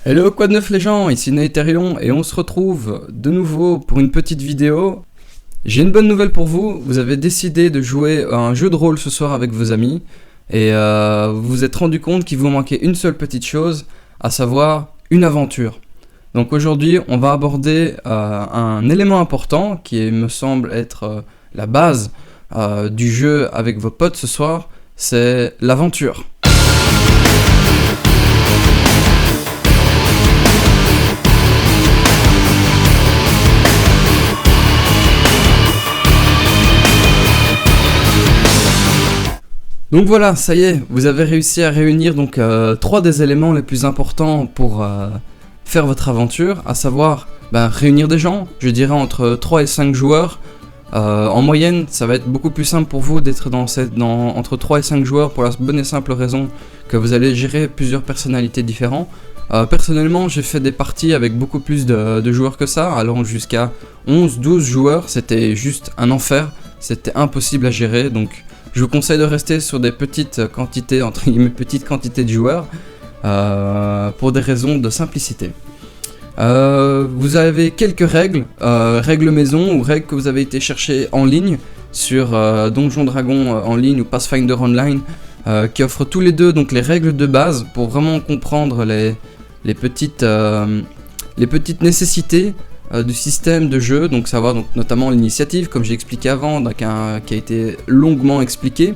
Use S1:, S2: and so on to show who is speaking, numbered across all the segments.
S1: Hello, quoi de neuf les gens, ici Naetherion et on se retrouve de nouveau pour une petite vidéo. J'ai une bonne nouvelle pour vous, vous avez décidé de jouer à un jeu de rôle ce soir avec vos amis et vous vous êtes rendu compte qu'il vous manquait une seule petite chose, à savoir une aventure. Donc aujourd'hui on va aborder un élément important qui me semble être la base du jeu avec vos potes ce soir, c'est l'aventure. Donc voilà, ça y est, vous avez réussi à réunir donc trois des éléments les plus importants pour faire votre aventure, à savoir réunir des gens, je dirais entre 3 et 5 joueurs. En moyenne, ça va être beaucoup plus simple pour vous d'être entre 3 et 5 joueurs pour la bonne et simple raison que vous allez gérer plusieurs personnalités différentes. Personnellement, j'ai fait des parties avec beaucoup plus de joueurs que ça, allant jusqu'à 11-12 joueurs, c'était juste un enfer, c'était impossible à gérer, donc je vous conseille de rester sur des petites quantités, entre guillemets petites quantités de joueurs, pour des raisons de simplicité. Vous avez quelques règles, règles maison ou règles que vous avez été chercher en ligne sur Donjon Dragon en ligne ou Pathfinder Online, qui offrent tous les deux donc les règles de base pour vraiment comprendre les petites nécessités du système de jeu, donc savoir donc notamment l'initiative comme j'ai expliqué avant, qui a été longuement expliqué.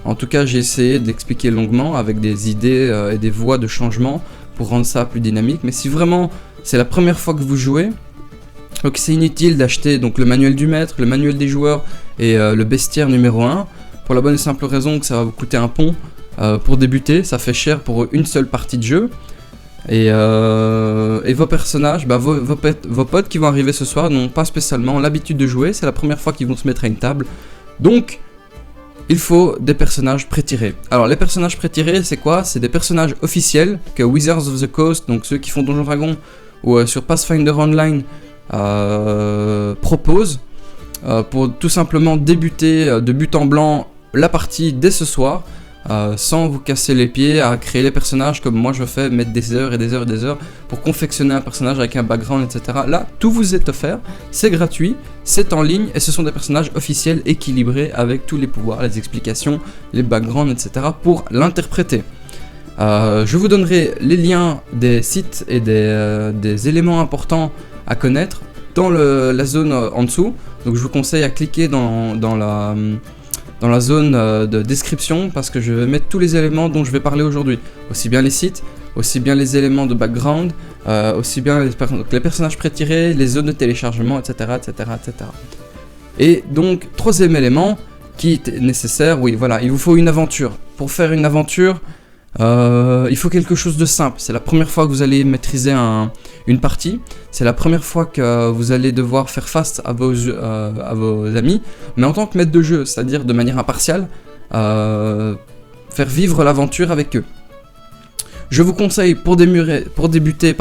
S1: En tout cas j'ai essayé d'expliquer longuement avec des idées et des voies de changement pour rendre ça plus dynamique, mais si vraiment c'est la première fois que vous jouez, donc c'est inutile d'acheter donc le manuel du maître, le manuel des joueurs et le bestiaire numéro 1, pour la bonne et simple raison que ça va vous coûter un pont pour débuter, ça fait cher pour une seule partie de jeu. Et vos personnages, vos potes qui vont arriver ce soir n'ont pas spécialement l'habitude de jouer, c'est la première fois qu'ils vont se mettre à une table. Donc, il faut des personnages pré-tirés. Alors, les personnages pré-tirés, c'est quoi? C'est des personnages officiels que Wizards of the Coast, donc ceux qui font Donjon Dragon, ou sur Pathfinder Online, proposent pour tout simplement débuter de but en blanc la partie dès ce soir. Sans vous casser les pieds à créer les personnages comme moi je fais, mettre des heures et des heures et des heures pour confectionner un personnage avec un background, etc. Là, tout vous est offert, c'est gratuit, c'est en ligne et ce sont des personnages officiels équilibrés avec tous les pouvoirs, les explications, les backgrounds, etc. pour l'interpréter. Je vous donnerai les liens des sites et des éléments importants à connaître dans la zone en dessous. Donc je vous conseille à cliquer dans la zone de description parce que je vais mettre tous les éléments dont je vais parler aujourd'hui. Aussi bien les sites, aussi bien les éléments de background, aussi bien les personnages pré-tirés, les zones de téléchargement, etc., etc., etc. Et donc, troisième élément qui est nécessaire, oui voilà, il vous faut une aventure. Pour faire une aventure, il faut quelque chose de simple. C'est la première fois que vous allez maîtriser une partie. C'est la première fois que vous allez devoir faire face à vos amis, mais en tant que maître de jeu, c'est-à-dire de manière impartiale, faire vivre l'aventure avec eux. Je vous conseille pour débuter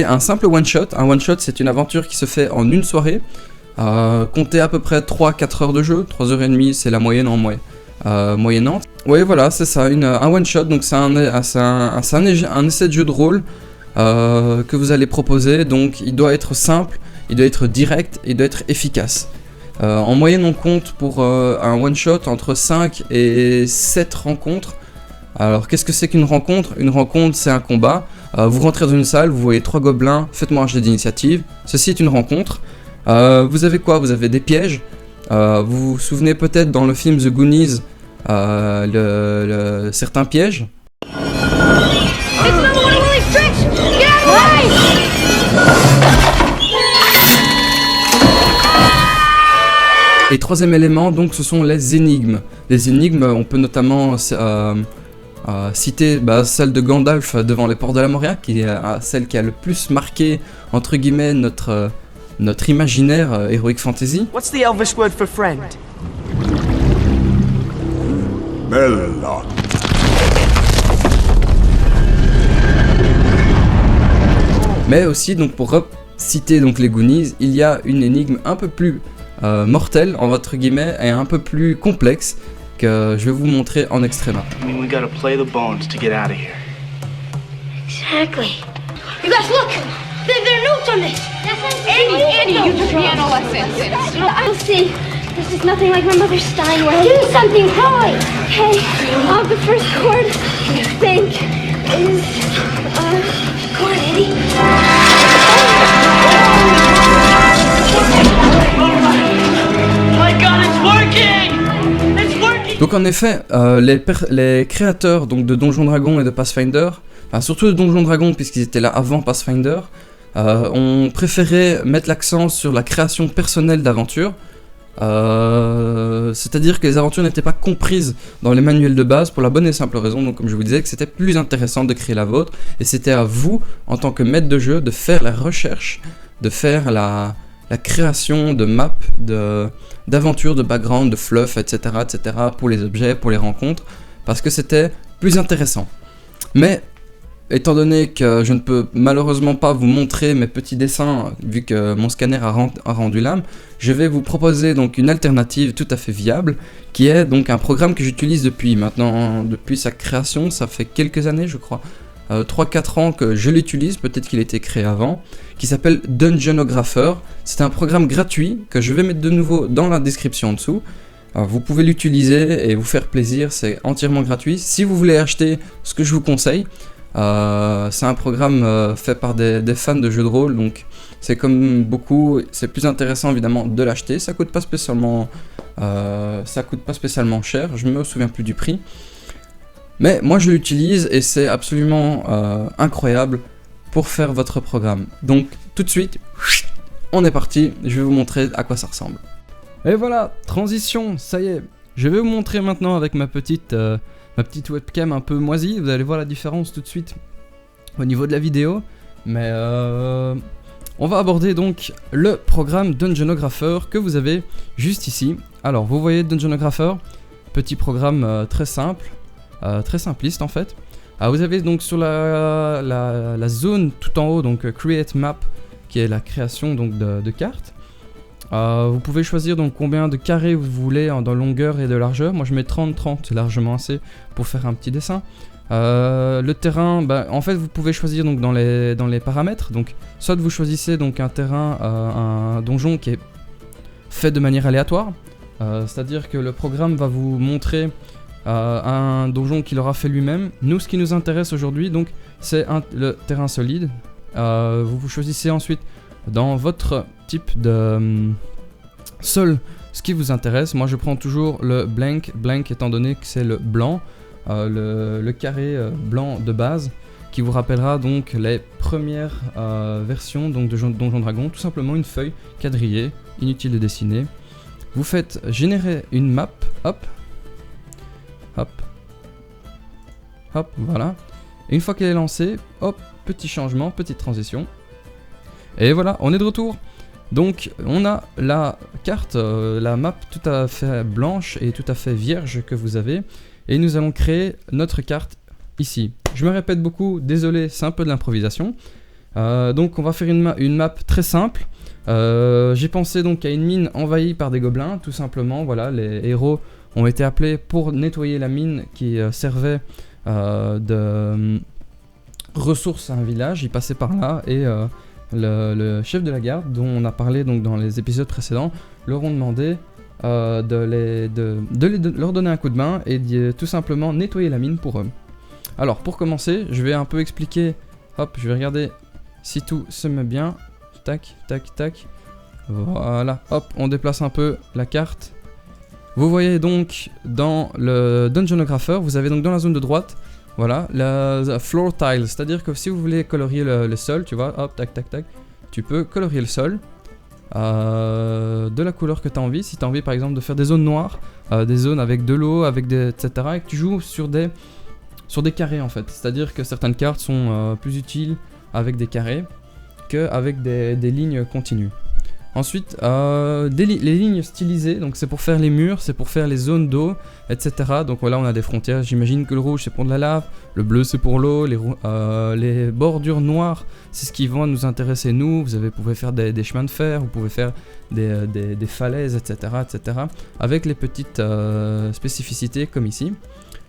S1: un simple one-shot. Un one-shot, c'est une aventure qui se fait en une soirée. Comptez à peu près 3-4 heures de jeu. 3h30, c'est la moyenne moyennante. Oui, voilà, c'est ça, un one-shot, donc c'est un essai de jeu de rôle que vous allez proposer, donc il doit être simple, il doit être direct, il doit être efficace. En moyenne, on compte pour un one-shot entre 5 et 7 rencontres. Alors, qu'est-ce que c'est qu'une rencontre? Une rencontre, c'est un combat. Vous rentrez dans une salle, vous voyez 3 gobelins, faites-moi un jet d'initiative. Ceci est une rencontre. Vous avez quoi? Vous avez des pièges. Vous vous souvenez peut-être dans le film The Goonies, certains pièges. Et troisième élément, donc, ce sont les énigmes. Les énigmes, on peut notamment citer celle de Gandalf devant les portes de la Moria, qui est celle qui a le plus marqué, entre guillemets, notre imaginaire Heroic Fantasy.
S2: What's the Elvish word for friend?
S3: Bella.
S1: Mais aussi, donc, pour citer donc les Goonies, il y a une énigme un peu plus mortelle, entre guillemets, et un peu plus complexe que je vais vous montrer en extréma.
S4: I mean, we gotta play the bones to get out of here.
S2: Exactly. You guys look! There are notes on this!
S4: Andy, you do piano lessons.
S2: I'll see. This is nothing like my mother's Steinway. Do something, Chloe! Okay, the first chord, I think, is, come on, Andy.
S5: My God, it's working! It's working!
S1: Donc en effet, les créateurs donc, de Donjons Dragons et de Pathfinder, enfin, surtout de Donjons Dragons puisqu'ils étaient là avant Pathfinder, ont préféré mettre l'accent sur la création personnelle d'aventures. C'est-à-dire que les aventures n'étaient pas comprises dans les manuels de base pour la bonne et simple raison, donc comme je vous disais, que c'était plus intéressant de créer la vôtre, et c'était à vous, en tant que maître de jeu, de faire la recherche, de faire la création de maps, d'aventures, de background, de fluff, etc., etc., pour les objets, pour les rencontres, parce que c'était plus intéressant. Mais étant donné que je ne peux malheureusement pas vous montrer mes petits dessins, vu que mon scanner a rendu l'âme, je vais vous proposer donc une alternative tout à fait viable, qui est donc un programme que j'utilise depuis sa création, ça fait quelques années je crois, 3-4 ans que je l'utilise, peut-être qu'il a été créé avant, qui s'appelle Dungeonographer. C'est un programme gratuit que je vais mettre de nouveau dans la description en dessous. Alors, vous pouvez l'utiliser et vous faire plaisir, c'est entièrement gratuit. Si vous voulez acheter, ce que je vous conseille, c'est un programme fait par des fans de jeux de rôle, donc c'est comme beaucoup, c'est plus intéressant évidemment de l'acheter. Ça coûte pas spécialement cher, je me souviens plus du prix, mais moi je l'utilise et c'est absolument incroyable pour faire votre programme. Donc tout de suite, on est parti, je vais vous montrer à quoi ça ressemble. Et voilà, transition, ça y est, je vais vous montrer maintenant avec ma petite webcam un peu moisie, vous allez voir la différence tout de suite au niveau de la vidéo, mais on va aborder donc le programme Dungeonographer que vous avez juste ici. Alors vous voyez Dungeonographer, petit programme très simple, très simpliste en fait. Vous avez donc sur la zone tout en haut, donc Create Map, qui est la création donc de cartes. Vous pouvez choisir donc combien de carrés vous voulez dans longueur et de largeur. Moi je mets 30-30, c'est largement assez pour faire un petit dessin. Le terrain, en fait vous pouvez choisir donc dans les paramètres. Donc soit vous choisissez donc un terrain, un donjon qui est fait de manière aléatoire. C'est-à-dire que le programme va vous montrer un donjon qu'il aura fait lui-même. Nous ce qui nous intéresse aujourd'hui donc c'est le terrain solide. Vous choisissez ensuite dans votre type de sol ce qui vous intéresse. Moi je prends toujours le blank étant donné que c'est le blanc, le carré blanc de base, qui vous rappellera donc les premières versions donc, de Donjons Dragons. Tout simplement une feuille quadrillée, inutile de dessiner. Vous faites générer une map, hop, voilà. Et une fois qu'elle est lancée, hop, petit changement, petite transition. Et voilà, on est de retour. Donc on a la carte, la map tout à fait blanche et tout à fait vierge que vous avez. Et nous allons créer notre carte ici. Je me répète beaucoup, désolé, c'est un peu de l'improvisation. Donc on va faire une map très simple. J'ai pensé donc à une mine envahie par des gobelins, tout simplement. Voilà, les héros ont été appelés pour nettoyer la mine qui servait de ressources à un village. Ils passaient par là et le chef de la garde, dont on a parlé donc dans les épisodes précédents, leur ont demandé de leur donner un coup de main et de tout simplement nettoyer la mine pour eux. Alors pour commencer, je vais un peu expliquer, hop, je vais regarder si tout se met bien, tac, tac, tac, voilà, hop, on déplace un peu la carte. Vous voyez donc dans le Dungeonographer, vous avez donc dans la zone de droite, voilà, la floor tile, c'est-à-dire que si vous voulez colorier le sol, tu vois, hop, tac, tac, tac, tu peux colorier le sol de la couleur que tu as envie. Si tu as envie par exemple de faire des zones noires, des zones avec de l'eau, avec des, etc., et que tu joues sur des carrés en fait, c'est-à-dire que certaines cartes sont plus utiles avec des carrés qu'avec des lignes continues. Ensuite, les lignes stylisées, donc c'est pour faire les murs, c'est pour faire les zones d'eau, etc. Donc voilà, on a des frontières. J'imagine que le rouge c'est pour de la lave, le bleu c'est pour l'eau, les bordures noires c'est ce qui va nous intéresser nous. Vous pouvez faire des chemins de fer, vous pouvez faire des falaises, etc., etc. Avec les petites spécificités comme ici.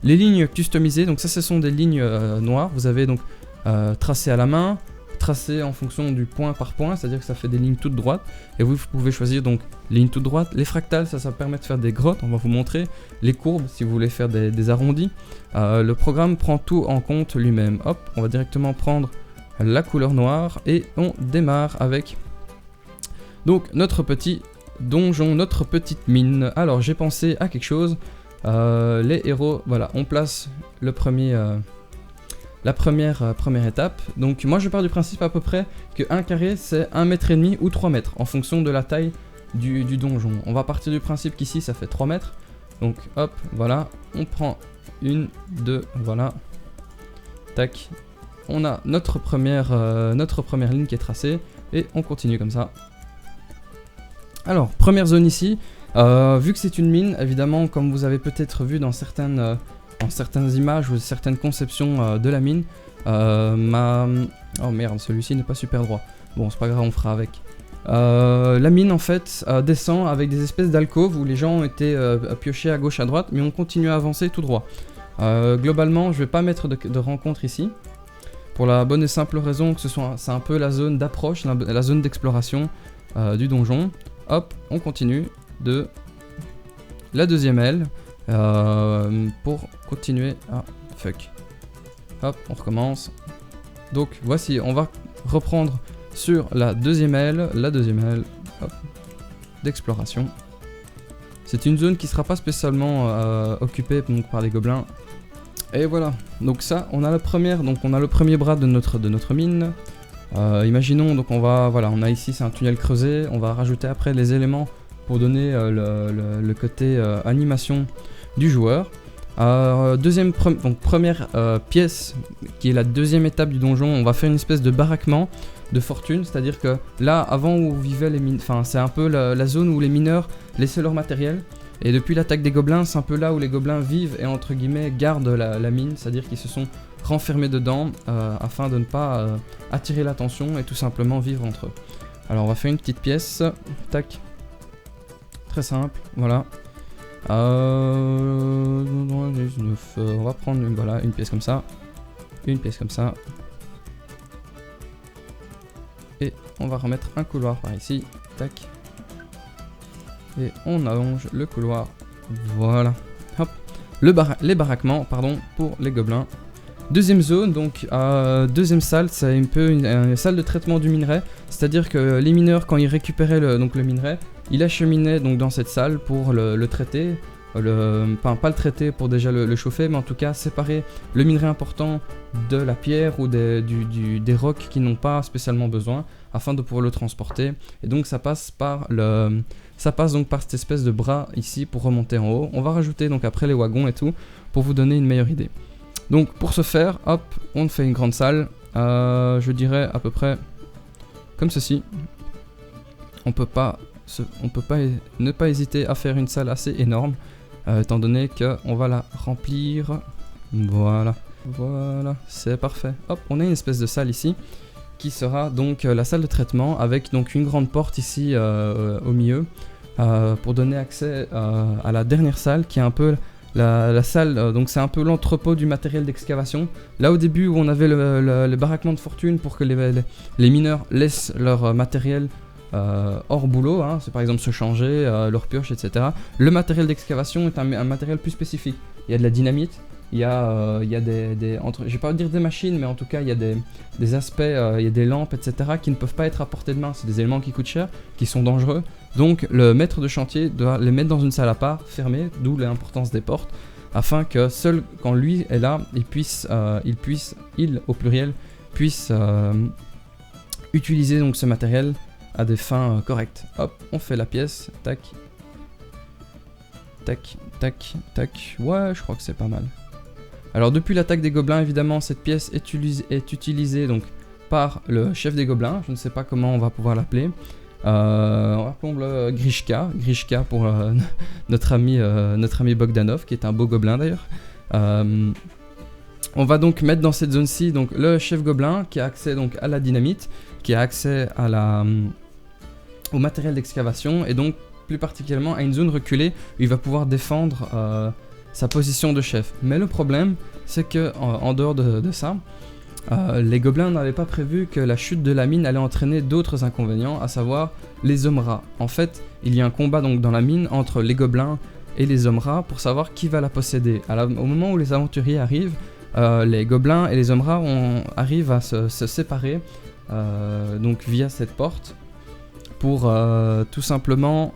S1: Les lignes customisées, donc ça ce sont des lignes noires. Vous avez donc tracé à la main, tracé en fonction du point par point, c'est-à-dire que ça fait des lignes toutes droites, et vous pouvez choisir donc les lignes toutes droites, les fractales, ça permet de faire des grottes, on va vous montrer, les courbes si vous voulez faire des arrondis. Le programme prend tout en compte lui-même. Hop, on va directement prendre la couleur noire et on démarre avec donc notre petit donjon, notre petite mine. Alors j'ai pensé à quelque chose, les héros, voilà, on place le premier... la première étape. Donc moi je pars du principe à peu près que 1 carré c'est 1,5 m ou 3 mètres en fonction de la taille du donjon. On va partir du principe qu'ici ça fait 3 mètres. Donc hop, voilà, on prend 1, 2, voilà. Tac. On a notre première ligne qui est tracée et on continue comme ça. Alors, première zone ici. Vu que c'est une mine, évidemment, comme vous avez peut-être vu dans certaines images ou certaines conceptions de la mine, oh merde, celui-ci n'est pas super droit. Bon, c'est pas grave, on fera avec. La mine en fait descend avec des espèces d'alcôves où les gens ont été piochés à gauche à droite, mais on continue à avancer tout droit. Globalement, je vais pas mettre de rencontre ici, pour la bonne et simple raison que c'est un peu la zone d'approche, la zone d'exploration du donjon. Hop, on continue de la deuxième aile. Pour continuer. Ah, fuck. Hop, on recommence. Donc voici, on va reprendre sur la deuxième aile d'exploration. C'est une zone qui sera pas spécialement occupée donc, par les gobelins. Et voilà, donc ça, on a le premier bras de notre mine. Imaginons, donc on a ici c'est un tunnel creusé, on va rajouter après les éléments pour donner le côté animation du joueur. Première pièce qui est la deuxième étape du donjon, on va faire une espèce de baraquement de fortune, c'est-à-dire que là avant où vivaient les mines, enfin c'est un peu la zone où les mineurs laissaient leur matériel, et depuis l'attaque des gobelins c'est un peu là où les gobelins vivent et entre guillemets gardent la mine, c'est-à-dire qu'ils se sont renfermés dedans afin de ne pas attirer l'attention et tout simplement vivre entre eux. Alors on va faire une petite pièce, tac, très simple, voilà. On va prendre une pièce comme ça, une pièce comme ça, et on va remettre un couloir par ici, tac, et on allonge le couloir, voilà, hop, les baraquements, pardon, pour les gobelins. Deuxième zone, donc deuxième salle, c'est un peu une salle de traitement du minerai, c'est-à-dire que les mineurs quand ils récupéraient le minerai, ils l'acheminaient donc dans cette salle pour le traiter, pas le traiter pour déjà le chauffer, mais en tout cas séparer le minerai important de la pierre ou des rocs qui n'ont pas spécialement besoin, afin de pouvoir le transporter. Et donc ça passe donc par cette espèce de bras ici pour remonter en haut. On va rajouter donc après les wagons et tout pour vous donner une meilleure idée. Donc pour ce faire, hop, on fait une grande salle, je dirais à peu près comme ceci. On peut pas ne pas hésiter à faire une salle assez énorme, étant donné qu'on va la remplir. Voilà, c'est parfait. Hop, on a une espèce de salle ici, qui sera donc la salle de traitement, avec donc une grande porte ici au milieu, pour donner accès à la dernière salle, qui est un peu la salle, donc c'est un peu l'entrepôt du matériel d'excavation. Là au début où on avait le baraquement de fortune pour que les mineurs laissent leur matériel hors boulot, hein, c'est par exemple se changer, leur pioche, etc. Le matériel d'excavation est un matériel plus spécifique. Il y a de la dynamite, il y a je vais pas dire des machines, mais en tout cas il y a des aspects, il y a des lampes, etc. qui ne peuvent pas être à portée de main. C'est des éléments qui coûtent cher, qui sont dangereux. Donc le maître de chantier doit les mettre dans une salle à part, fermée, d'où l'importance des portes, afin que seul quand lui est là, il au pluriel, puisse utiliser donc ce matériel à des fins correctes. Hop, on fait la pièce, tac, tac, tac, tac. Ouais, je crois que c'est pas mal. Alors depuis l'attaque des gobelins, évidemment, cette pièce est utilisée donc par le chef des gobelins. Je ne sais pas comment on va pouvoir l'appeler. Appelons-le Grishka. Grishka pour notre ami Bogdanov, qui est un beau gobelin d'ailleurs. On va donc mettre dans cette zone-ci donc le chef gobelin qui a accès donc à la dynamite, qui a accès au matériel d'excavation, et donc plus particulièrement à une zone reculée où il va pouvoir défendre sa position de chef. Mais le problème, c'est que en dehors de ça, Les gobelins n'avaient pas prévu que la chute de la mine allait entraîner d'autres inconvénients, à savoir les hommes rats. En fait, il y a un combat donc dans la mine entre les gobelins et les hommes rats pour savoir qui va la posséder. Au moment où les aventuriers arrivent, les gobelins et les hommes rats arrivent à se séparer donc via cette porte pour tout simplement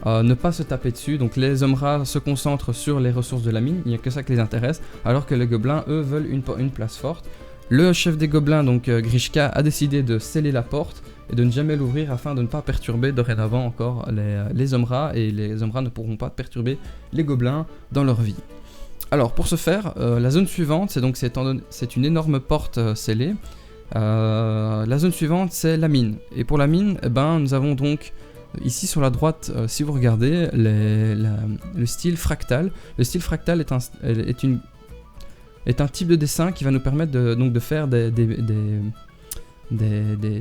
S1: ne pas se taper dessus. Donc les hommes rats se concentrent sur les ressources de la mine, il n'y a que ça qui les intéresse, alors que les gobelins eux veulent une place forte. Le chef des gobelins, donc Grishka, a décidé de sceller la porte et de ne jamais l'ouvrir afin de ne pas perturber dorénavant encore les hommes rats, et les hommes rats ne pourront pas perturber les gobelins dans leur vie. Alors pour ce faire, la zone suivante, c'est une énorme porte scellée. La zone suivante, c'est la mine. Et pour la mine, nous avons donc ici sur la droite, si vous regardez, le style fractal. Le style fractal est un type de dessin qui va nous permettre de faire des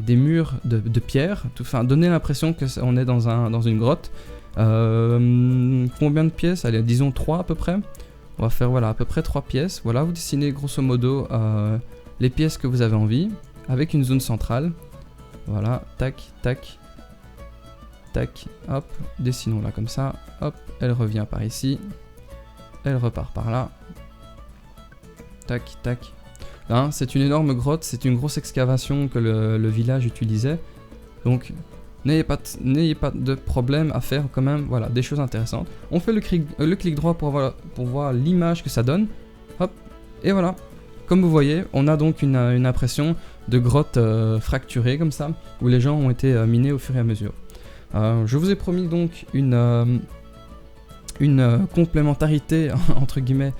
S1: murs de pierre, donner l'impression qu'on est dans une grotte. Combien de pièces? Allez, disons 3 à peu près. On va faire voilà, à peu près 3 pièces. Voilà, vous dessinez grosso modo les pièces que vous avez envie, avec une zone centrale. Voilà, tac, tac, tac, hop, dessinons-la comme ça. Hop, elle revient par ici, elle repart par là. Tac, tac. Là, c'est une énorme grotte, c'est une grosse excavation que le village utilisait. Donc, n'ayez pas de problème à faire quand même, voilà, des choses intéressantes. On fait le clic droit pour voir l'image que ça donne. Hop, et voilà. Comme vous voyez, on a donc une impression de grotte fracturée comme ça, où les gens ont été minés au fur et à mesure. Je vous ai promis donc une complémentarité, entre guillemets,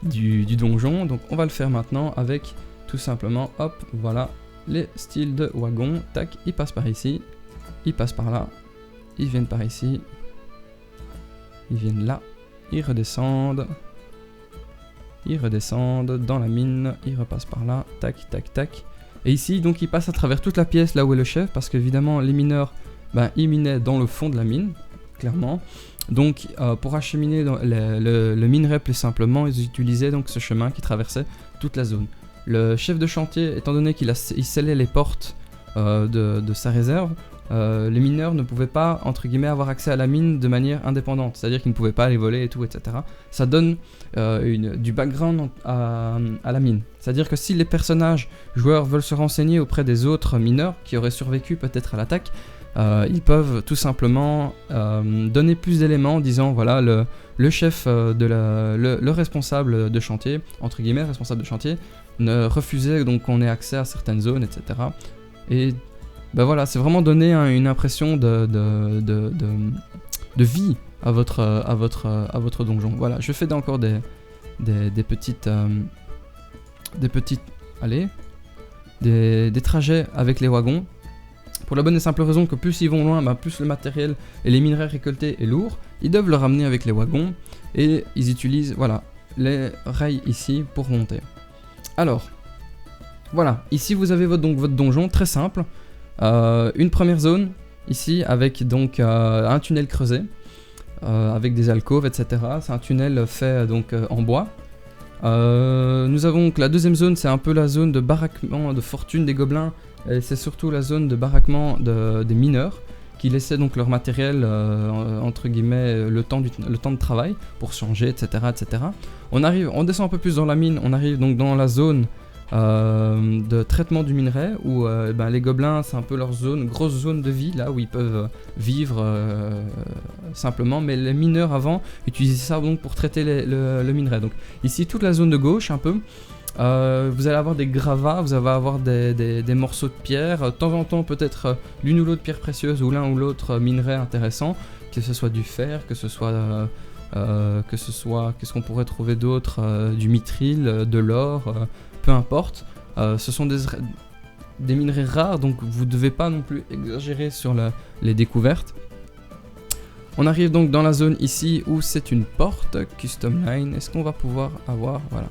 S1: du donjon, donc on va le faire maintenant avec tout simplement, hop, voilà, les styles de wagon, tac, ils passent par ici, ils passent par là, ils viennent par ici, ils viennent là, ils redescendent dans la mine, ils repassent par là, tac, tac, tac, et ici donc ils passent à travers toute la pièce là où est le chef, parce qu'évidemment les mineurs, ils minaient dans le fond de la mine, clairement. Donc pour acheminer le minerai plus simplement, ils utilisaient donc ce chemin qui traversait toute la zone. Le chef de chantier, étant donné qu'il scellait les portes de sa réserve, les mineurs ne pouvaient pas, entre guillemets, avoir accès à la mine de manière indépendante, c'est-à-dire qu'ils ne pouvaient pas aller voler et tout, etc. Ça donne du background à la mine. C'est-à-dire que si les joueurs veulent se renseigner auprès des autres mineurs qui auraient survécu peut-être à l'attaque, ils peuvent tout simplement donner plus d'éléments en disant voilà le chef le responsable de chantier, entre guillemets responsable de chantier, ne refusait donc qu'on ait accès à certaines zones, etc. Et voilà, c'est vraiment donner une impression de vie à votre donjon. Voilà, je fais encore des trajets avec les wagons. Pour la bonne et simple raison que plus ils vont loin, plus le matériel et les minerais récoltés est lourd, ils doivent le ramener avec les wagons et ils utilisent voilà, les rails ici pour monter. Alors, voilà, ici vous avez votre donjon très simple, une première zone ici avec donc un tunnel creusé avec des alcôves, etc. C'est un tunnel fait donc en bois. Nous avons que la deuxième zone, c'est un peu la zone de baraquement de fortune des gobelins. Et c'est surtout la zone de baraquement des mineurs qui laissaient donc leur matériel, entre guillemets, le temps de travail pour changer, etc., etc. On descend un peu plus dans la mine, on arrive donc dans la zone de traitement du minerai où les gobelins, c'est un peu leur grosse zone de vie, là où ils peuvent vivre simplement, mais les mineurs avant utilisaient ça donc pour traiter le minerai. Donc ici, toute la zone de gauche un peu, vous allez avoir des gravats, vous allez avoir des morceaux de pierre, de temps en temps peut-être l'une ou l'autre pierre précieuse ou l'un ou l'autre minerai intéressant, que ce soit du fer, que ce soit qu'est-ce qu'on pourrait trouver d'autre, du mithril, de l'or, peu importe. Ce sont des minerais rares, donc vous ne devez pas non plus exagérer sur les découvertes. On arrive donc dans la zone ici où c'est une porte, custom line. Est-ce qu'on va pouvoir avoir, voilà.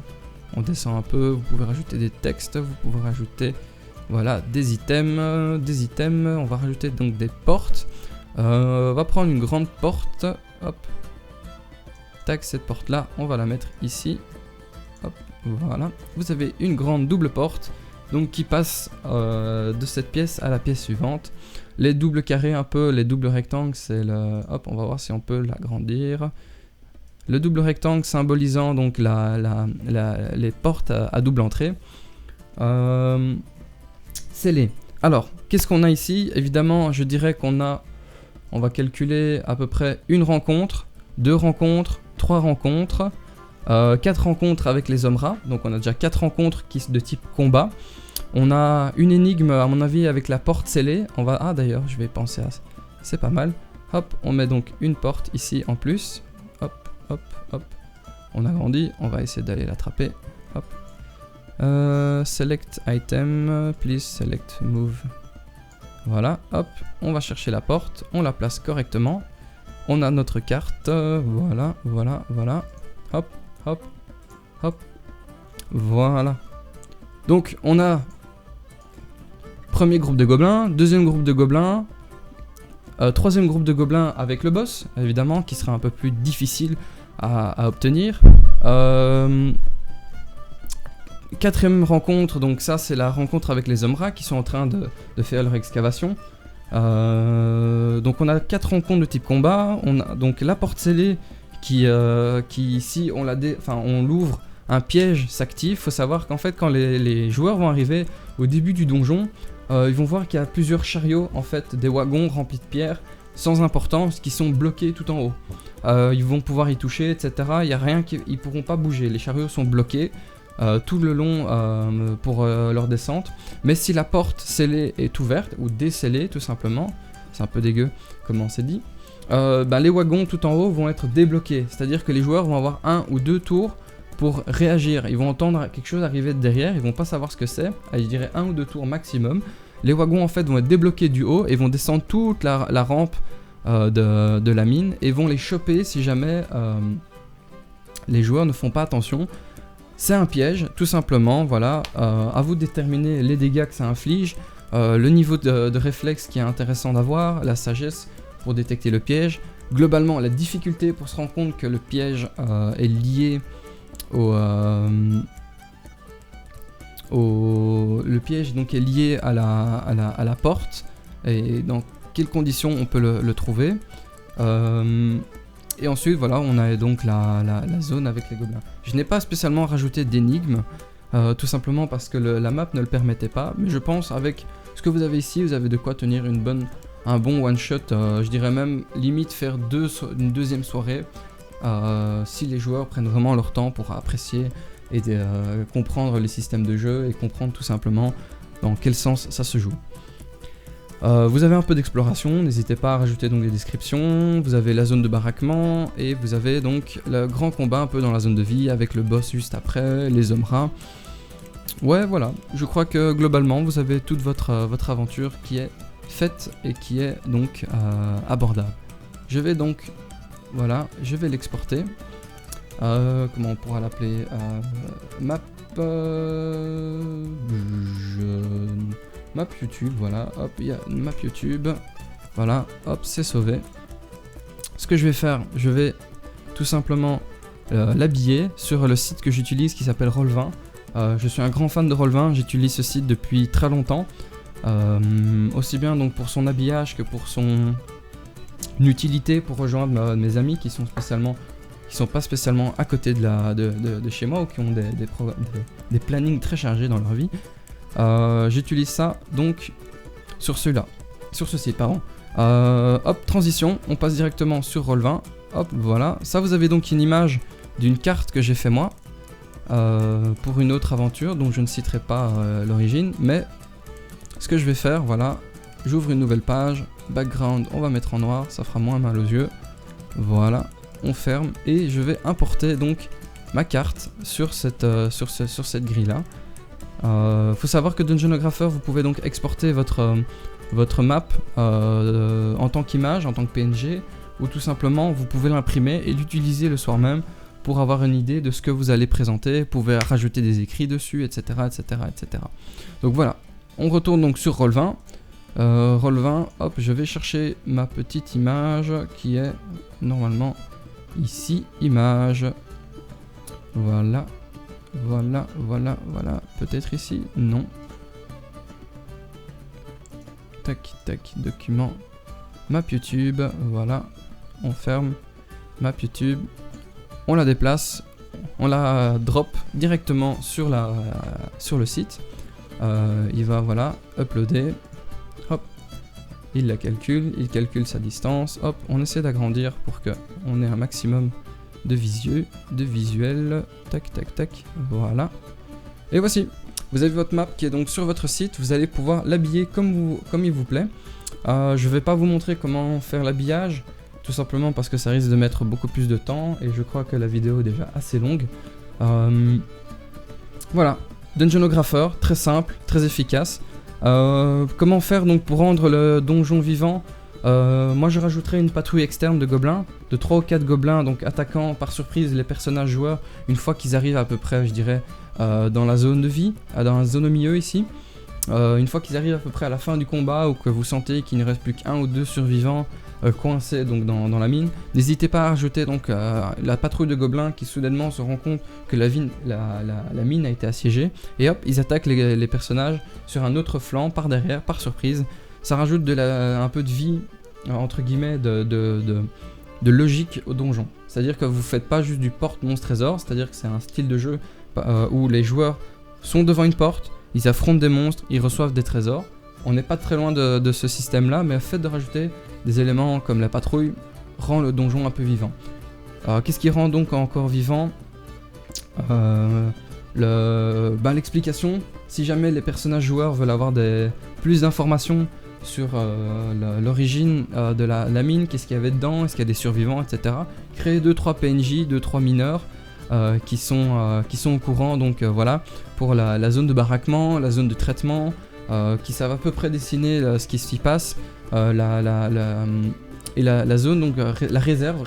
S1: On descend un peu, vous pouvez rajouter des textes, vous pouvez rajouter voilà, des items, on va rajouter donc des portes. On va prendre une grande porte, hop, tac, cette porte là, on va la mettre ici, hop, voilà. Vous avez une grande double porte donc qui passe de cette pièce à la pièce suivante. Les doubles carrés un peu, les doubles rectangles, c'est le... Hop, on va voir si on peut l'agrandir. Le double rectangle symbolisant donc les portes à double entrée. Scellées. Alors, qu'est-ce qu'on a ici? Évidemment, je dirais qu'on va calculer à peu près une rencontre, 2 rencontres, 3 rencontres, 4 rencontres avec les hommes rats. Donc on a déjà 4 rencontres de type combat. On a une énigme à mon avis avec la porte scellée. Ah d'ailleurs, je vais penser à ça. C'est pas mal. Hop, on met donc une porte ici en plus. Hop, hop, hop. On agrandit, on va essayer d'aller l'attraper. Hop. Select item, please select move. Voilà, hop, on va chercher la porte, on la place correctement. On a notre carte, voilà, voilà, voilà. Hop, hop, hop. Voilà. Donc on a premier groupe de gobelins, deuxième groupe de gobelins, troisième groupe de gobelins avec le boss, évidemment, qui sera un peu plus difficile à obtenir. Quatrième rencontre, donc ça c'est la rencontre avec les hommes rats qui sont en train de faire leur excavation. Donc on a 4 rencontres de type combat. On a donc la porte scellée qui si on l'ouvre, un piège s'active. Faut savoir qu'en fait quand les joueurs vont arriver au début du donjon, ils vont voir qu'il y a plusieurs chariots, en fait des wagons remplis de pierres sans importance qui sont bloqués tout en haut. Ils vont pouvoir y toucher, etc. Il y a rien ils pourront pas bouger. Les chariots sont bloqués tout le long pour leur descente. Mais si la porte scellée est ouverte ou décellée tout simplement, c'est un peu dégueu comment c'est dit, les wagons tout en haut vont être débloqués. C'est-à-dire que les joueurs vont avoir 1 ou 2 tours pour réagir. Ils vont entendre quelque chose arriver de derrière, ils vont pas savoir ce que c'est. Je dirais 1 ou 2 tours maximum. Les wagons en fait vont être débloqués du haut et vont descendre toute la rampe de la mine et vont les choper si jamais les joueurs ne font pas attention. C'est un piège, tout simplement, voilà. À vous de déterminer les dégâts que ça inflige, le niveau de réflexe qui est intéressant d'avoir, la sagesse pour détecter le piège. Globalement, la difficulté pour se rendre compte que le piège est lié le piège donc est lié à la porte et dans quelles conditions on peut le trouver. Et ensuite, voilà, on a donc la zone avec les gobelins. Je n'ai pas spécialement rajouté d'énigmes, tout simplement parce que la map ne le permettait pas. Mais je pense avec ce que vous avez ici, vous avez de quoi tenir un bon one-shot. Je dirais même limite faire une deuxième soirée, si les joueurs prennent vraiment leur temps pour apprécier et comprendre les systèmes de jeu et comprendre tout simplement dans quel sens ça se joue. Vous avez un peu d'exploration, n'hésitez pas à rajouter donc des descriptions, vous avez la zone de baraquement et vous avez donc le grand combat un peu dans la zone de vie avec le boss juste après, les hommes rats. Ouais voilà, je crois que globalement vous avez toute votre aventure qui est faite et qui est donc abordable. Je vais donc, voilà, je vais l'exporter. Comment on pourra l'appeler, map YouTube, voilà, hop, il y a une map YouTube, voilà, hop, c'est sauvé. Ce que je vais faire, je vais tout simplement l'habiller sur le site que j'utilise qui s'appelle Roll20. Je suis un grand fan de Roll20, j'utilise ce site depuis très longtemps, aussi bien donc pour son habillage que pour son utilité pour rejoindre mes amis qui sont pas spécialement à côté de chez moi ou qui ont des plannings très chargés dans leur vie. J'utilise ça donc sur ce site, pardon. Hop, transition, on passe directement sur Roll20. Hop, voilà. Ça, vous avez donc une image d'une carte que j'ai fait moi pour une autre aventure dont je ne citerai pas l'origine, mais ce que je vais faire, voilà, j'ouvre une nouvelle page, background, on va mettre en noir, ça fera moins mal aux yeux. Voilà, on ferme et je vais importer donc ma carte sur cette grille là. Faut savoir que Dungeonographer, vous pouvez donc exporter votre map en tant qu'image, en tant que PNG, ou tout simplement vous pouvez l'imprimer et l'utiliser le soir même pour avoir une idée de ce que vous allez présenter. Vous pouvez rajouter des écrits dessus, etc., etc., etc. Donc voilà, on retourne donc sur Roll20. Roll20, hop, je vais chercher ma petite image qui est normalement ici, image. Voilà. Voilà, peut-être ici, non. tac, tac, document, map YouTube, voilà, on ferme, map YouTube, on la déplace, on la drop directement sur le site, il va, voilà, uploader, hop, il la calcule, il calcule sa distance, hop, on essaie d'agrandir pour que on ait un maximum de visuel, tac, tac, tac, voilà, et voici. Vous avez votre map qui est donc sur votre site, vous allez pouvoir l'habiller comme il vous plaît. Je vais pas vous montrer comment faire l'habillage, tout simplement parce que ça risque de mettre beaucoup plus de temps et je crois que la vidéo est déjà assez longue. Voilà, Dungeonographer, très simple, très efficace. Comment faire donc pour rendre le donjon vivant? Moi je rajouterai une patrouille externe de gobelins, de 3 ou 4 gobelins, donc attaquant par surprise les personnages joueurs une fois qu'ils arrivent à peu près, je dirais, dans la zone de vie, dans la zone au milieu ici. Une fois qu'ils arrivent à peu près à la fin du combat ou que vous sentez qu'il ne reste plus qu'un ou deux survivants coincés donc dans la mine, n'hésitez pas à rajouter donc la patrouille de gobelins qui soudainement se rend compte que la mine a été assiégée et hop, ils attaquent les personnages sur un autre flanc par derrière, par surprise. Ça rajoute un peu de vie, entre guillemets, de logique au donjon. C'est-à-dire que vous faites pas juste du porte-monstre-trésor, c'est-à-dire que c'est un style de jeu où les joueurs sont devant une porte, ils affrontent des monstres, ils reçoivent des trésors. On n'est pas très loin de ce système-là, mais le fait de rajouter des éléments comme la patrouille rend le donjon un peu vivant. Qu'est-ce qui rend donc encore vivant? L'explication. Si jamais les personnages joueurs veulent avoir plus d'informations sur l'origine de la mine, qu'est-ce qu'il y avait dedans, est-ce qu'il y a des survivants, etc. Créer 2-3 PNJ, 2-3 mineurs qui sont au courant, donc voilà, pour la zone de baraquement, la zone de traitement, qui savent à peu près dessiner ce qui s'y passe, et la zone, donc la réserve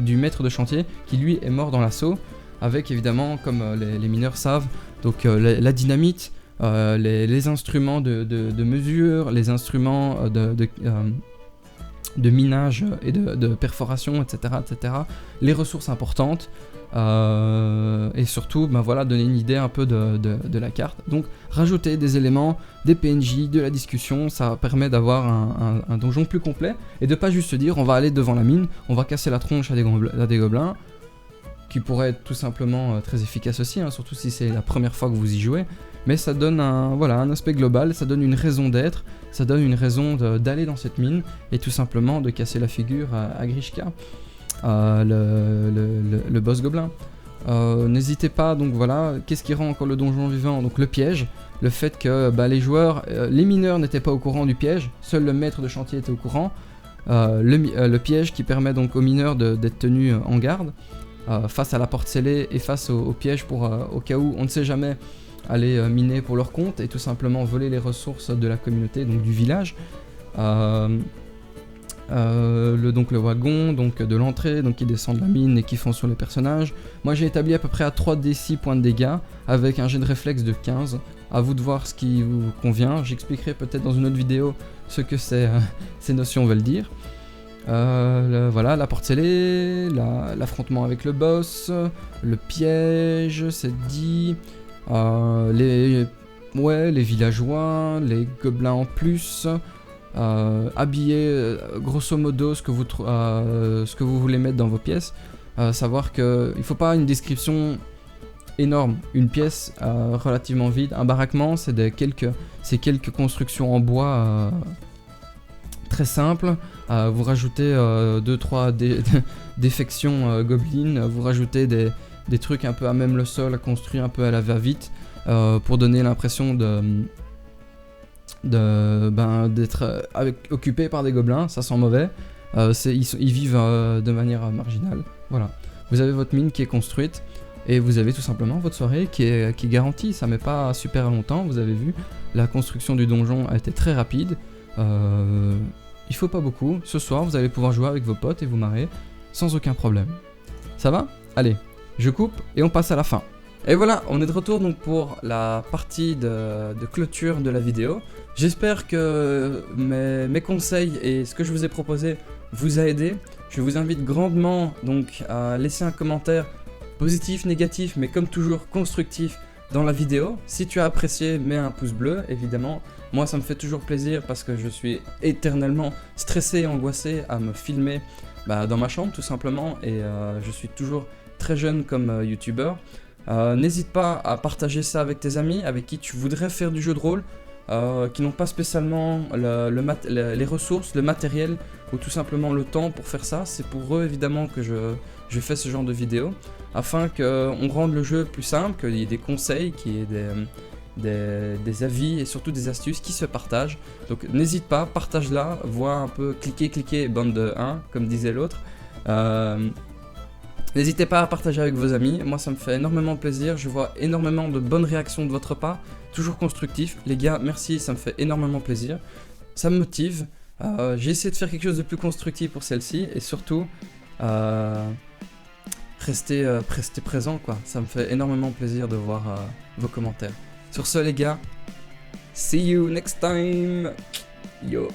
S1: du maître de chantier, qui lui est mort dans l'assaut, avec évidemment, comme les mineurs savent, donc la dynamite, les instruments de mesure, les instruments de minage et de perforation, etc., etc., les ressources importantes, et surtout voilà, donner une idée un peu de la carte. Donc rajouter des éléments, des PNJ, de la discussion, ça permet d'avoir un donjon plus complet et de pas juste se dire on va aller devant la mine, on va casser la tronche à des gobelins, qui pourrait être tout simplement très efficace aussi, hein, surtout si c'est la première fois que vous y jouez. Mais ça donne un aspect global, ça donne une raison d'être, ça donne une raison d'aller dans cette mine et tout simplement de casser la figure à Grishka, le boss gobelin. N'hésitez pas, donc voilà, qu'est-ce qui rend encore le donjon vivant? Donc le piège, le fait que les joueurs, les mineurs n'étaient pas au courant du piège, seul le maître de chantier était au courant. Le piège qui permet donc aux mineurs d'être tenus en garde face à la porte scellée et face au piège au cas où on ne sait jamais aller miner pour leur compte et tout simplement voler les ressources de la communauté, donc du village. Le wagon donc de l'entrée, donc qui descend de la mine et qui font sur les personnages. Moi j'ai établi à peu près à 3d6 points de dégâts avec un jet de réflexe de 15. À vous de voir ce qui vous convient. J'expliquerai peut-être dans une autre vidéo ce que ces notions veulent dire. Voilà, la porte scellée, l'affrontement avec le boss, le piège, c'est dit, les villageois, les gobelins en plus, habiller grosso modo ce que vous voulez mettre dans vos pièces, savoir que il faut pas une description énorme, une pièce relativement vide, un baraquement c'est quelques constructions en bois très simples, vous rajoutez 2-3 défections gobelines, vous rajoutez des trucs un peu à même le sol, à construire un peu à la va-vite, pour donner l'impression d'être occupé par des gobelins, ça sent mauvais, ils vivent de manière marginale, voilà. Vous avez votre mine qui est construite, et vous avez tout simplement votre soirée qui est garantie, ça met pas super longtemps, vous avez vu, la construction du donjon a été très rapide, il faut pas beaucoup, ce soir vous allez pouvoir jouer avec vos potes et vous marrer sans aucun problème. Ça va? Allez, je coupe et on passe à la fin. Et voilà, on est de retour donc pour la partie de clôture de la vidéo. J'espère que mes conseils et ce que je vous ai proposé vous a aidé. Je vous invite grandement donc à laisser un commentaire positif, négatif, mais comme toujours constructif dans la vidéo. Si tu as apprécié, mets un pouce bleu, évidemment. Moi, ça me fait toujours plaisir parce que je suis éternellement stressé et angoissé à me filmer dans ma chambre, tout simplement. Et je suis toujours très jeune comme youtubeur. N'hésite pas à partager ça avec tes amis, avec qui tu voudrais faire du jeu de rôle, qui n'ont pas spécialement les ressources, le matériel ou tout simplement le temps pour faire ça. C'est pour eux évidemment que je fais ce genre de vidéo, afin qu'on rende le jeu plus simple, qu'il y ait des conseils, qu'il y ait des avis et surtout des astuces qui se partagent. Donc n'hésite pas, partage-la, vois un peu, cliquez, bande de 1, comme disait l'autre. N'hésitez pas à partager avec vos amis, moi ça me fait énormément plaisir, je vois énormément de bonnes réactions de votre part, toujours constructif. Les gars, merci, ça me fait énormément plaisir, ça me motive. J'ai essayé de faire quelque chose de plus constructif pour celle-ci, et surtout, restez présent quoi, ça me fait énormément plaisir de voir vos commentaires. Sur ce les gars, see you next time, yo.